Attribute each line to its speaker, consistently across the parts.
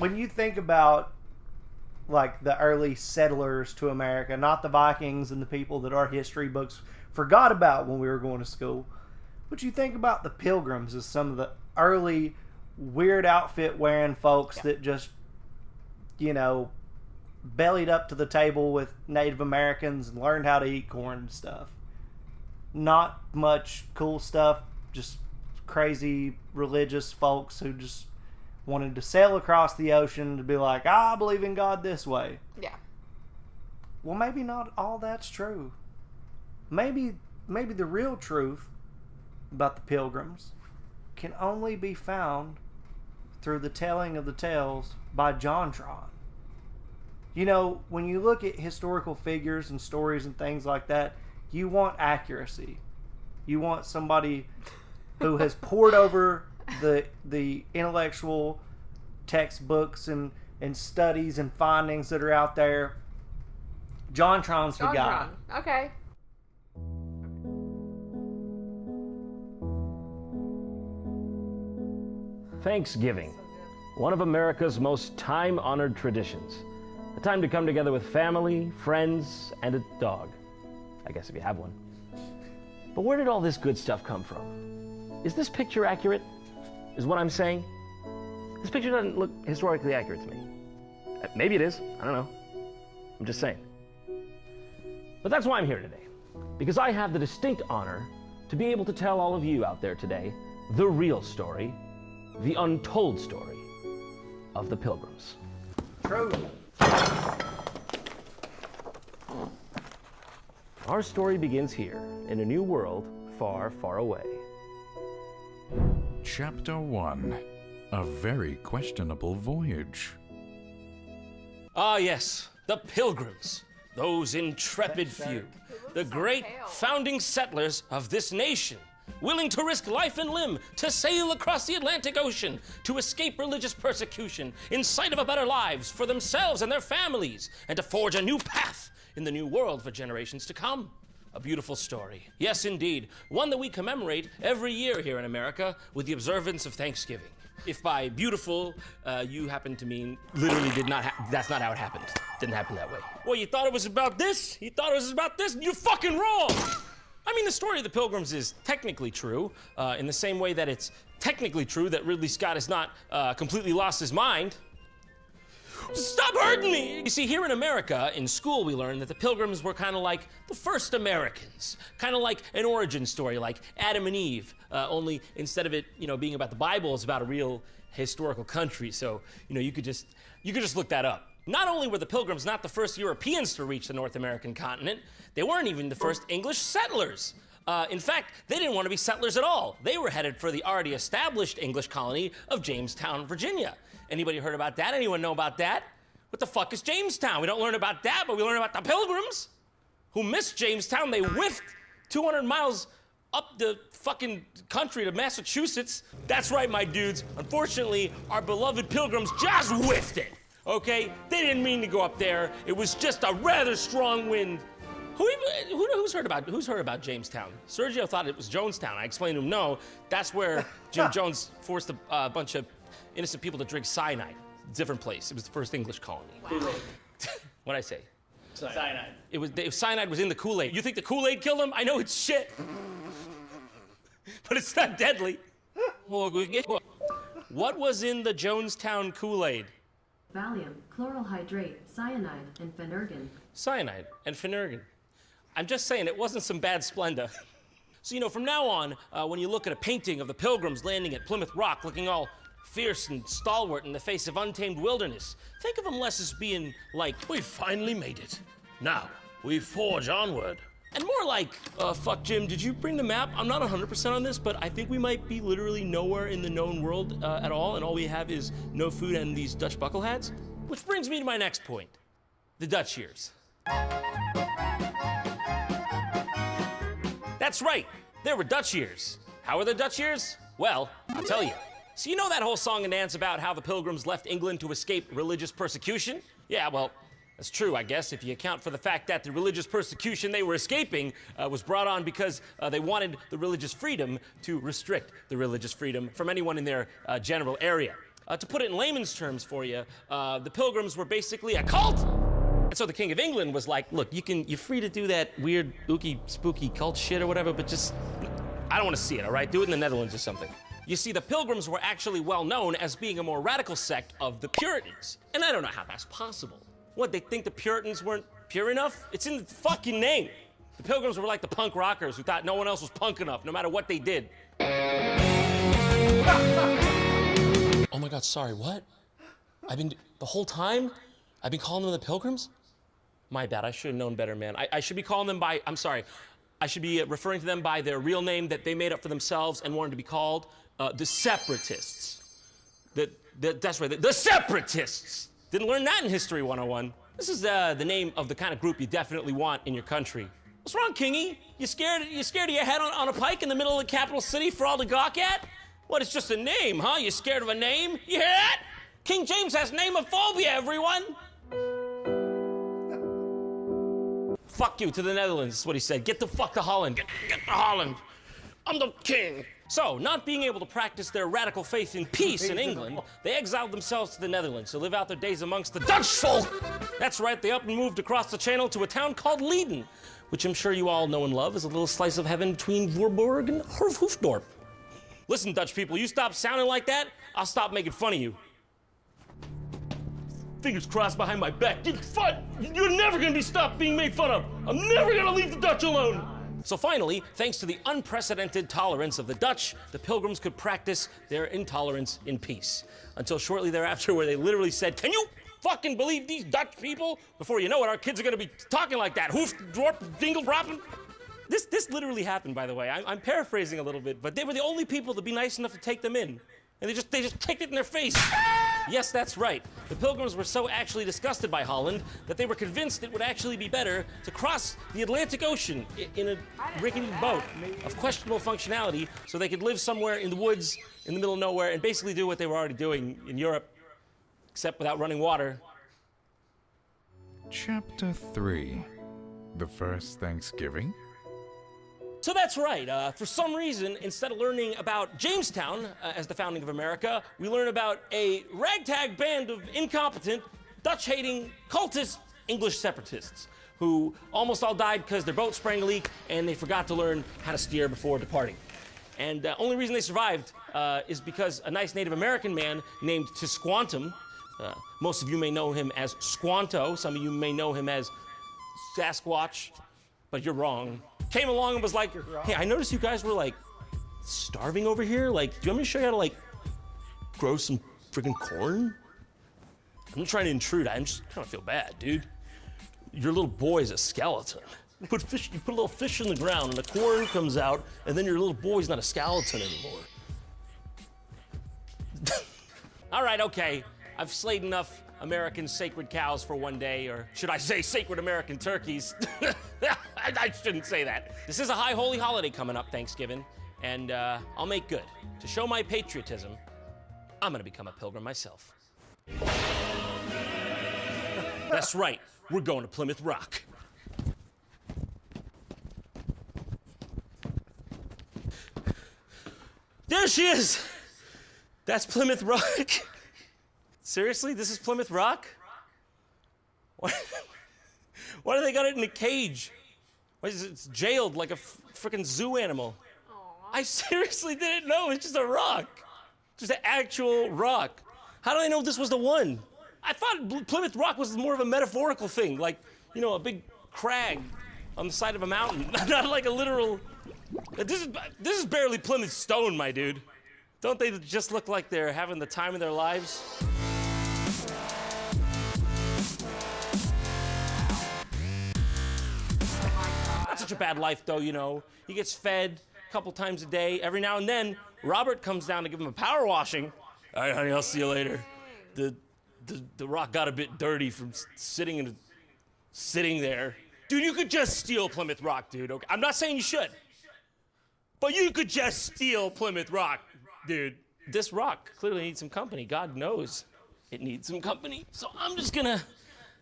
Speaker 1: when you think about like the early settlers to America, not the Vikings and the people that our history books forgot about when we were going to school, but you think about the Pilgrims as some of the early weird outfit wearing folks that just, you know, bellied up to the table with Native Americans and learned how to eat corn and stuff. Not much cool stuff, just crazy religious folks who just wanted to sail across the ocean to be like, I believe in God this way.
Speaker 2: Yeah.
Speaker 1: Well, maybe not all that's true. Maybe the real truth about the Pilgrims can only be found through the telling of the tales by JonTron. You know, when you look at historical figures and stories and things like that, you want accuracy. You want somebody who has poured over the intellectual textbooks and studies and findings that are out there. JonTron's the guy.
Speaker 2: Okay.
Speaker 3: Thanksgiving, one of America's most time-honored traditions. A time to come together with family, friends, and a dog. I guess if you have one. But where did all this good stuff come from? Is this picture accurate? Is what I'm saying? This picture doesn't look historically accurate to me. Maybe it is. I don't know. I'm just saying. But that's why I'm here today. Because I have the distinct honor to be able to tell all of you out there today the real story, the untold story of the Pilgrims.
Speaker 1: True.
Speaker 3: Our story begins here, in a new world far, far away.
Speaker 4: Chapter 1. A very questionable voyage.
Speaker 5: Ah, yes, the Pilgrims, those intrepid few, the great founding settlers of this nation, willing to risk life and limb to sail across the Atlantic Ocean to escape religious persecution in sight of a better lives for themselves and their families, and to forge a new path in the new world for generations to come. A beautiful story. Yes, indeed. One that we commemorate every year here in America with the observance of Thanksgiving. If by beautiful, you happen to mean literally that's not how it happened. Didn't happen that way. Well, you thought it was about this? You thought it was about this? You're fucking wrong! I mean, the story of the Pilgrims is technically true, in the same way that it's technically true that Ridley Scott has not completely lost his mind. Stop hurting me! You see, here in America, in school we learned that the Pilgrims were kind of like the first Americans. Kind of like an origin story, like Adam and Eve. Only instead of it, being about the Bible, it's about a real historical country. So, you could just look that up. Not only were the Pilgrims not the first Europeans to reach the North American continent, they weren't even the first English settlers. In fact, they didn't want to be settlers at all. They were headed for the already established English colony of Jamestown, Virginia. Anybody heard about that? Anyone know about that? What the fuck is Jamestown? We don't learn about that, but we learn about the Pilgrims, who missed Jamestown. They whiffed 200 miles up the fucking country to Massachusetts. That's right, my dudes. Unfortunately, our beloved Pilgrims just whiffed it, They didn't mean to go up there. It was just a rather strong wind. Who's heard about Jamestown? Sergio thought it was Jonestown. I explained to him, no, that's where Jim Jones forced a bunch of innocent people to drink cyanide. Different place. It was the first English colony. Wow. What'd I say?
Speaker 6: Cyanide.
Speaker 5: Cyanide was in the Kool-Aid. You think the Kool-Aid killed him? I know it's shit. But it's not deadly. What was in the Jonestown Kool-Aid?
Speaker 7: Valium, chloral hydrate, cyanide, and phenergan.
Speaker 5: Cyanide and phenergan. I'm just saying it wasn't some bad Splenda. So, from now on, when you look at a painting of the Pilgrims landing at Plymouth Rock looking all fierce and stalwart in the face of untamed wilderness, think of them less as being like, we've finally made it. Now, we forge onward. And more like, fuck Jim, did you bring the map? I'm not 100% on this, but I think we might be literally nowhere in the known world at all, and all we have is no food and these Dutch buckle hats. Which brings me to my next point, the Dutch years. That's right, there were Dutch years. How were the Dutch years? Well, I'll tell you. So you know that whole song and dance about how the Pilgrims left England to escape religious persecution? Yeah, well, that's true, I guess, if you account for the fact that the religious persecution they were escaping was brought on because they wanted the religious freedom to restrict the religious freedom from anyone in their general area. To put it in layman's terms for you, the Pilgrims were basically a cult. And so the King of England was like, look, you're free to do that weird, ooky, spooky cult shit or whatever, but just, I don't want to see it, all right? Do it in the Netherlands or something. You see, the Pilgrims were actually well known as being a more radical sect of the Puritans. And I don't know how that's possible. What, they think the Puritans weren't pure enough? It's in the fucking name. The Pilgrims were like the punk rockers who thought no one else was punk enough, no matter what they did. Oh my God, sorry, what? The whole time, I've been calling them the Pilgrims? My bad, I should have known better, man. I should be calling them by, I'm sorry, I should be referring to them by their real name that they made up for themselves and wanted to be called the Separatists. That's right, the Separatists! Didn't learn that in History 101. This is the name of the kind of group you definitely want in your country. What's wrong, Kingy? You scared of your head on a pike in the middle of the capital city for all to gawk at? What, it's just a name, huh? You scared of a name? You hear that? King James has nameophobia, everyone! Fuck you to the Netherlands, is what he said. Get the fuck to Holland. Get to Holland. I'm the king. So, not being able to practice their radical faith in peace in England, they exiled themselves to the Netherlands to live out their days amongst the Dutch folk. That's right, they up and moved across the channel to a town called Leiden, which I'm sure you all know and love as a little slice of heaven between Voorburg and Hoofddorp. Listen, Dutch people, you stop sounding like that, I'll stop making fun of you. Fingers crossed behind my back. You're never gonna be stopped being made fun of. I'm never gonna leave the Dutch alone. So finally, thanks to the unprecedented tolerance of the Dutch, the Pilgrims could practice their intolerance in peace. Until shortly thereafter, where they literally said, can you fucking believe these Dutch people? Before you know it, our kids are gonna be talking like that. Hoofddorp, dingeldroppen. This literally happened, by the way. I'm paraphrasing a little bit, but they were the only people to be nice enough to take them in. And they just kicked it in their face. Yes, that's right. The Pilgrims were so actually disgusted by Holland that they were convinced it would actually be better to cross the Atlantic Ocean in a rickety boat of questionable functionality so they could live somewhere in the woods in the middle of nowhere and basically do what they were already doing in Europe, except without running water.
Speaker 4: Chapter 3. The First Thanksgiving?
Speaker 5: So that's right. For some reason, instead of learning about Jamestown as the founding of America, we learn about a ragtag band of incompetent, Dutch-hating, cultist English separatists who almost all died because their boat sprang a leak and they forgot to learn how to steer before departing. And the only reason they survived is because a nice Native American man named Tisquantum, most of you may know him as Squanto, some of you may know him as Sasquatch, but you're wrong, came along and was like, hey, I noticed you guys were like starving over here. Like, do you want me to show you how to like grow some freaking corn? I'm not trying to intrude. I'm just trying to feel bad, dude. Your little boy's a skeleton. You put a little fish in the ground and the corn comes out and then your little boy's not a skeleton anymore. All right, okay. I've slayed enough American sacred cows for one day, or should I say sacred American turkeys? I shouldn't say that. This is a high holy holiday coming up, Thanksgiving, and I'll make good. To show my patriotism, I'm gonna become a pilgrim myself. That's right, we're going to Plymouth Rock. There she is! That's Plymouth Rock. Seriously, this is Plymouth Rock? Why do they got it in a cage? Why is it jailed like a freaking zoo animal? Aww. I seriously didn't know. It's just a rock. Just an actual rock. How do they know this was the one? I thought Plymouth Rock was more of a metaphorical thing, like, you know, a big crag on the side of a mountain, not like a literal. This is barely Plymouth Stone, my dude. Don't they just look like they're having the time of their lives? Not such a bad life, though, you know. He gets fed a couple times a day. Every now and then, Robert comes down to give him a power washing. All right, honey, I'll see you later. The rock got a bit dirty from sitting there. Dude, you could just steal Plymouth Rock, dude. Okay? I'm not saying you should, but you could just steal Plymouth Rock, dude. This rock clearly needs some company. God knows it needs some company. So I'm just gonna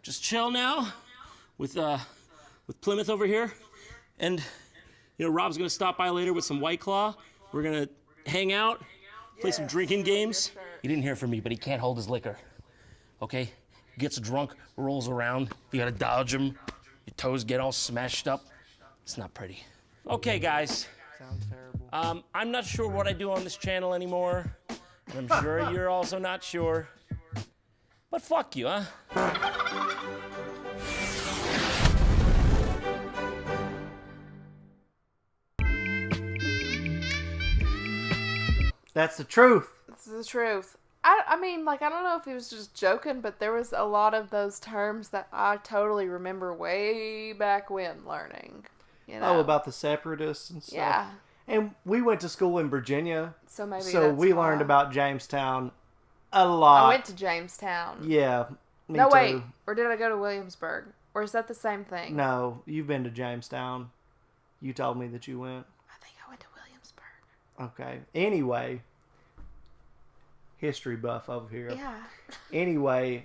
Speaker 5: chill now with Plymouth over here. And, you know, Rob's gonna stop by later with some White Claw. We're gonna hang out, play some drinking games. Sure. You didn't hear from me, but he can't hold his liquor. Okay? Gets drunk, rolls around. You gotta dodge him. Your toes get all smashed up. It's not pretty. Okay, guys.
Speaker 1: Sounds terrible.
Speaker 5: I'm not sure what I do on this channel anymore. And I'm sure you're also not sure. But fuck you, huh?
Speaker 1: That's the truth.
Speaker 2: It's the truth. I mean, like, I don't know if he was just joking, but there was a lot of those terms that I totally remember way back when learning. You know?
Speaker 1: Oh, about the separatists and stuff.
Speaker 2: Yeah.
Speaker 1: And we went to school in Virginia.
Speaker 2: So maybe
Speaker 1: So
Speaker 2: that's
Speaker 1: we
Speaker 2: why.
Speaker 1: learned about Jamestown a lot.
Speaker 2: I went to Jamestown.
Speaker 1: Yeah. Me
Speaker 2: No,
Speaker 1: too.
Speaker 2: wait. Or did I go to Williamsburg? Or is that the same thing?
Speaker 1: No, you've been to Jamestown. You told me that you went.
Speaker 2: I think I went to Williamsburg.
Speaker 1: Okay. Anyway. History buff over here.
Speaker 2: Yeah.
Speaker 1: Anyway,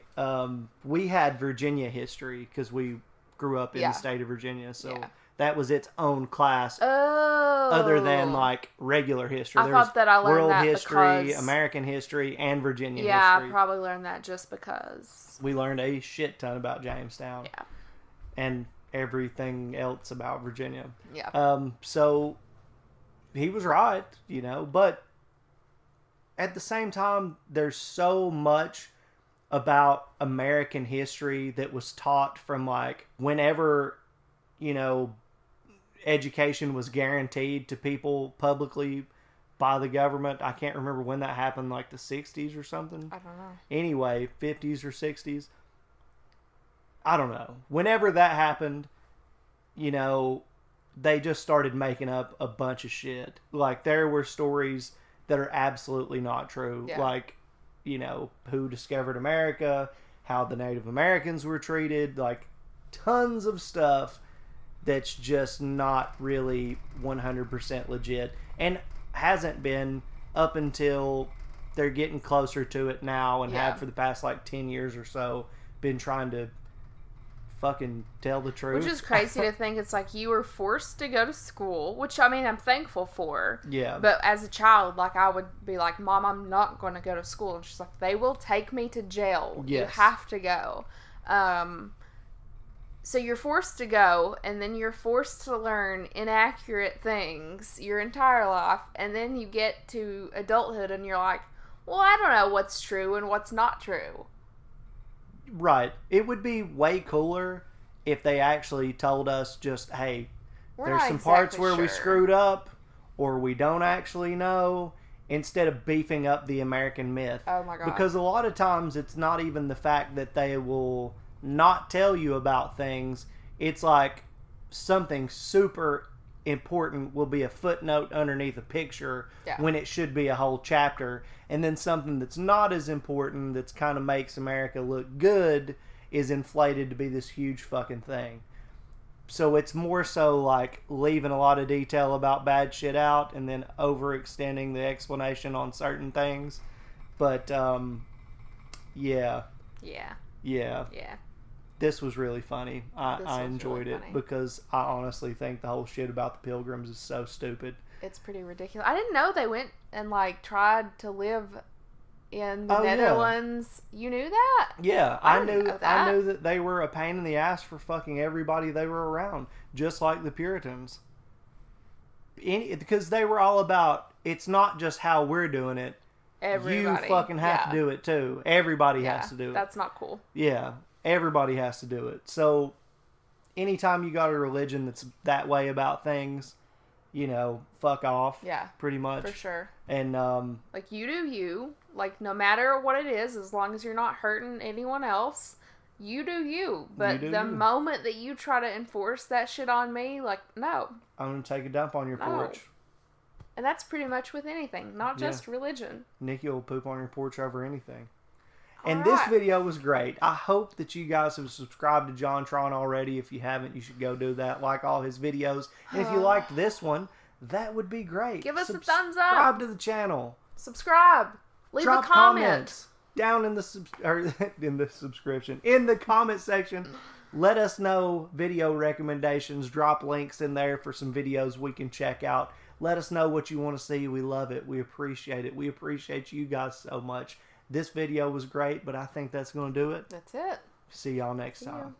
Speaker 1: we had Virginia history because we grew up in
Speaker 2: Yeah.
Speaker 1: the state of Virginia. So
Speaker 2: Yeah.
Speaker 1: that was its own class.
Speaker 2: Oh.
Speaker 1: Other than like regular history.
Speaker 2: I thought that I learned
Speaker 1: world
Speaker 2: that
Speaker 1: history,
Speaker 2: because-
Speaker 1: American history, and Virginia
Speaker 2: Yeah,
Speaker 1: history.
Speaker 2: I probably learned that just because.
Speaker 1: We learned a shit ton about Jamestown.
Speaker 2: Yeah.
Speaker 1: And everything else about Virginia.
Speaker 2: Yeah.
Speaker 1: So he was right, but at the same time, there's so much about American history that was taught from like whenever, education was guaranteed to people publicly by the government. I can't remember when that happened, like the 60s or something.
Speaker 2: I don't know.
Speaker 1: Anyway, 50s or 60s. I don't know. Whenever that happened, they just started making up a bunch of shit. Like, there were stories that are absolutely not true.
Speaker 2: Yeah.
Speaker 1: Like, who discovered America, how the Native Americans were treated, like, tons of stuff that's just not really 100% legit. And hasn't been up until they're getting closer to it now, and
Speaker 2: Yeah.
Speaker 1: have for the past, 10 years or so, been trying to fucking tell the truth.
Speaker 2: Which is crazy to think it's like you were forced to go to school, which I mean I'm thankful for.
Speaker 1: Yeah.
Speaker 2: But as a child, like I would be like, Mom, I'm not going to go to school. And she's like, they will take me to jail. You
Speaker 1: Yes.
Speaker 2: have to go. So you're forced to go, and then you're forced to learn inaccurate things your entire life, and then you get to adulthood and you're like, well, I don't know what's true and what's not true.
Speaker 1: Right. It would be way cooler if they actually told us just, hey,
Speaker 2: We're
Speaker 1: there's
Speaker 2: not
Speaker 1: some parts
Speaker 2: exactly
Speaker 1: where we
Speaker 2: sure.
Speaker 1: screwed up, or we don't actually know, instead of beefing up the American myth.
Speaker 2: Oh my God.
Speaker 1: Because a lot of times it's not even the fact that they will not tell you about things. It's like something super important will be a footnote underneath a picture
Speaker 2: Yeah.
Speaker 1: when it should be a whole chapter, and then something that's not as important, that's kind of makes America look good, is inflated to be this huge fucking thing. So it's more so like leaving a lot of detail about bad shit out and then overextending the explanation on certain things. But yeah.
Speaker 2: Yeah.
Speaker 1: This was really funny. I
Speaker 2: This was
Speaker 1: enjoyed
Speaker 2: really
Speaker 1: it
Speaker 2: funny.
Speaker 1: because I honestly think the whole shit about the Pilgrims is so stupid.
Speaker 2: It's pretty ridiculous. I didn't know they went and tried to live in the
Speaker 1: Oh, yeah.
Speaker 2: Netherlands. You knew that?
Speaker 1: Yeah,
Speaker 2: I
Speaker 1: I
Speaker 2: didn't
Speaker 1: knew
Speaker 2: know that.
Speaker 1: I knew that they were a pain in the ass for fucking everybody they were around, just like the Puritans. Because they were all about, it's not just how we're doing it.
Speaker 2: Everybody.
Speaker 1: You fucking have to do it too. Everybody has to do it.
Speaker 2: That's not cool.
Speaker 1: Yeah, everybody has to do it. So, anytime you got a religion that's that way about things, fuck off.
Speaker 2: Yeah.
Speaker 1: Pretty much.
Speaker 2: For sure.
Speaker 1: And,
Speaker 2: Like, you do you. Like, no matter what it is, as long as you're not hurting anyone else, you do you. But
Speaker 1: do
Speaker 2: the
Speaker 1: you.
Speaker 2: moment that you try to enforce that shit on me, like, no.
Speaker 1: I'm going to take a dump on your
Speaker 2: No.
Speaker 1: porch.
Speaker 2: And that's pretty much with anything, not just religion.
Speaker 1: Nikki will poop on your porch over anything. And
Speaker 2: All
Speaker 1: this
Speaker 2: right.
Speaker 1: video was great. I hope that you guys have subscribed to John Tron already. If you haven't, you should go do that. Like all his videos. And if you liked this one, that would be great.
Speaker 2: Give us a thumbs up.
Speaker 1: Subscribe to the channel.
Speaker 2: Subscribe. Leave
Speaker 1: Drop
Speaker 2: a comment.
Speaker 1: comments down in the in the comment section. Let us know video recommendations. Drop links in there for some videos we can check out. Let us know what you want to see. We love it. We appreciate it. We appreciate you guys so much. This video was great, but I think that's going to do it.
Speaker 2: That's it.
Speaker 1: See y'all next time.